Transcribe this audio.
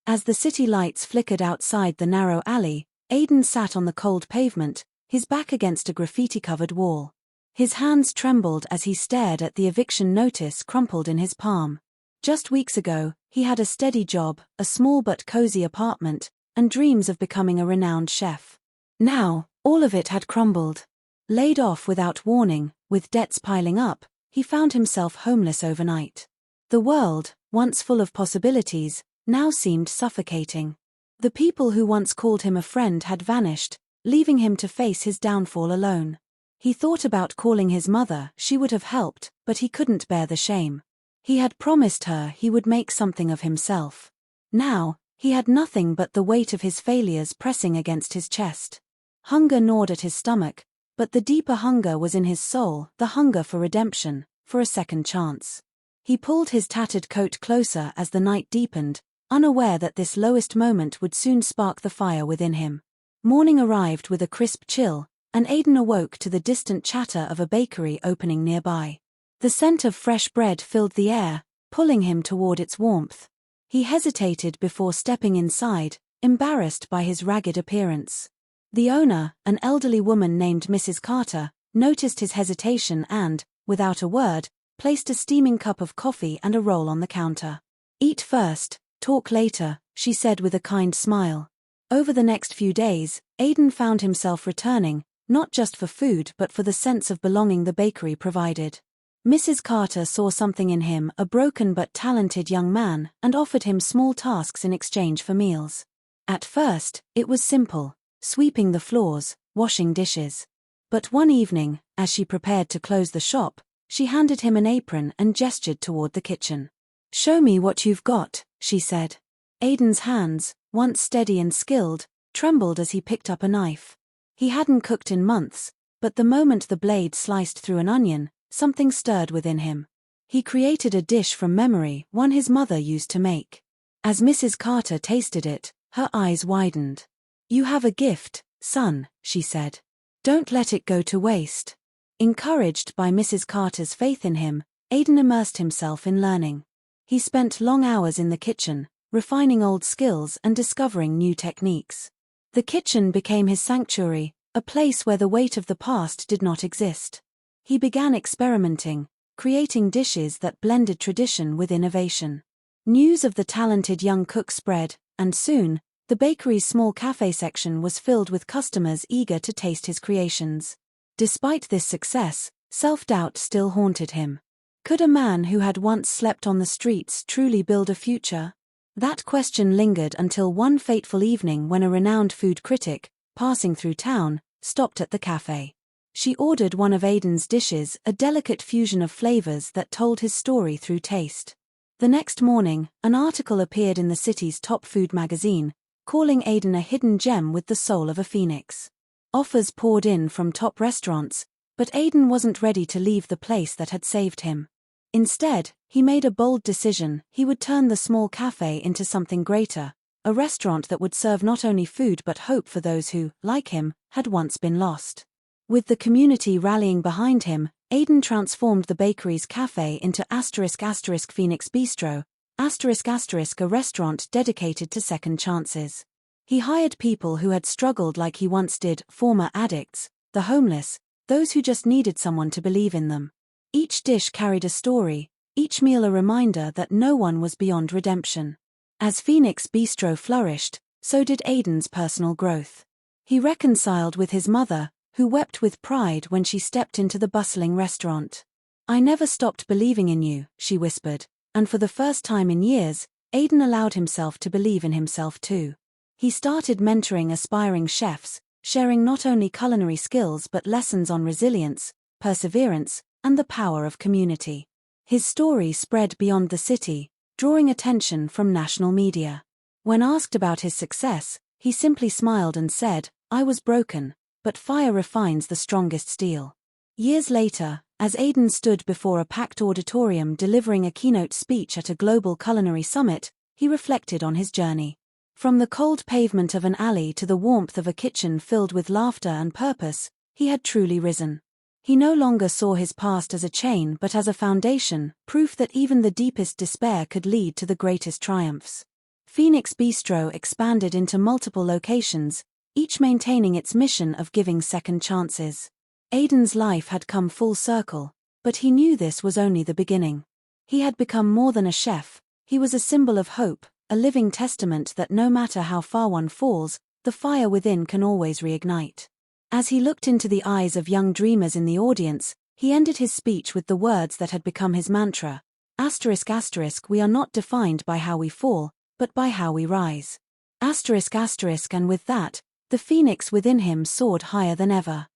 As the city lights flickered outside the narrow alley, Aiden sat on the cold pavement, his back against a graffiti-covered wall. His hands trembled as he stared at the eviction notice crumpled in his palm. Just weeks ago, he had a steady job, a small but cozy apartment, and dreams of becoming a renowned chef. Now, all of it had crumbled. Laid off without warning, with debts piling up, he found himself homeless overnight. The world, once full of possibilities, now seemed suffocating. The people who once called him a friend had vanished, leaving him to face his downfall alone. He thought about calling his mother. She would have helped, but he couldn't bear the shame. He had promised her he would make something of himself. Now, he had nothing but the weight of his failures pressing against his chest. Hunger gnawed at his stomach, but the deeper hunger was in his soul, the hunger for redemption, for a second chance. He pulled his tattered coat closer as the night deepened, unaware that this lowest moment would soon spark the fire within him. Morning arrived with a crisp chill, and Aiden awoke to the distant chatter of a bakery opening nearby. The scent of fresh bread filled the air, pulling him toward its warmth. He hesitated before stepping inside, embarrassed by his ragged appearance. The owner, an elderly woman named Mrs. Carter, noticed his hesitation and, without a word, placed a steaming cup of coffee and a roll on the counter. "Eat first, talk later," she said with a kind smile. Over the next few days, Aiden found himself returning, not just for food but for the sense of belonging the bakery provided. Mrs. Carter saw something in him, a broken but talented young man, and offered him small tasks in exchange for meals. At first, it was simple, sweeping the floors, washing dishes. But one evening, as she prepared to close the shop, she handed him an apron and gestured toward the kitchen. "Show me what you've got," she said. Aiden's hands, once steady and skilled, trembled as he picked up a knife. He hadn't cooked in months, but the moment the blade sliced through an onion, something stirred within him. He created a dish from memory, one his mother used to make. As Mrs. Carter tasted it, her eyes widened. "You have a gift, son," she said. "Don't let it go to waste." Encouraged by Mrs. Carter's faith in him, Aiden immersed himself in learning. He spent long hours in the kitchen, refining old skills and discovering new techniques. The kitchen became his sanctuary, a place where the weight of the past did not exist. He began experimenting, creating dishes that blended tradition with innovation. News of the talented young cook spread, and soon, the bakery's small cafe section was filled with customers eager to taste his creations. Despite this success, self-doubt still haunted him. Could a man who had once slept on the streets truly build a future? That question lingered until one fateful evening when a renowned food critic, passing through town, stopped at the cafe. She ordered one of Aiden's dishes, a delicate fusion of flavors that told his story through taste. The next morning, an article appeared in the city's top food magazine, calling Aiden a hidden gem with the soul of a phoenix. Offers poured in from top restaurants, but Aiden wasn't ready to leave the place that had saved him. Instead, he made a bold decision. He would turn the small cafe into something greater, a restaurant that would serve not only food but hope for those who, like him, had once been lost. With the community rallying behind him, Aiden transformed the bakery's cafe into Phoenix Bistro, a restaurant dedicated to second chances. He hired people who had struggled like he once did, former addicts, the homeless, those who just needed someone to believe in them. Each dish carried a story, each meal a reminder that no one was beyond redemption. As Phoenix Bistro flourished, so did Aiden's personal growth. He reconciled with his mother, who wept with pride when she stepped into the bustling restaurant. "I never stopped believing in you," she whispered, and for the first time in years, Aiden allowed himself to believe in himself too. He started mentoring aspiring chefs, sharing not only culinary skills but lessons on resilience, perseverance, and the power of community. His story spread beyond the city, drawing attention from national media. When asked about his success, he simply smiled and said, "I was broken, but fire refines the strongest steel." Years later, as Aiden stood before a packed auditorium delivering a keynote speech at a global culinary summit, he reflected on his journey. From the cold pavement of an alley to the warmth of a kitchen filled with laughter and purpose, he had truly risen. He no longer saw his past as a chain but as a foundation, proof that even the deepest despair could lead to the greatest triumphs. Phoenix Bistro expanded into multiple locations, each maintaining its mission of giving second chances. Aiden's life had come full circle, but he knew this was only the beginning. He had become more than a chef, he was a symbol of hope, a living testament that no matter how far one falls, the fire within can always reignite. As he looked into the eyes of young dreamers in the audience, he ended his speech with the words that had become his mantra. ***, we are not defined by how we fall, but by how we rise. ***, and with that, the phoenix within him soared higher than ever.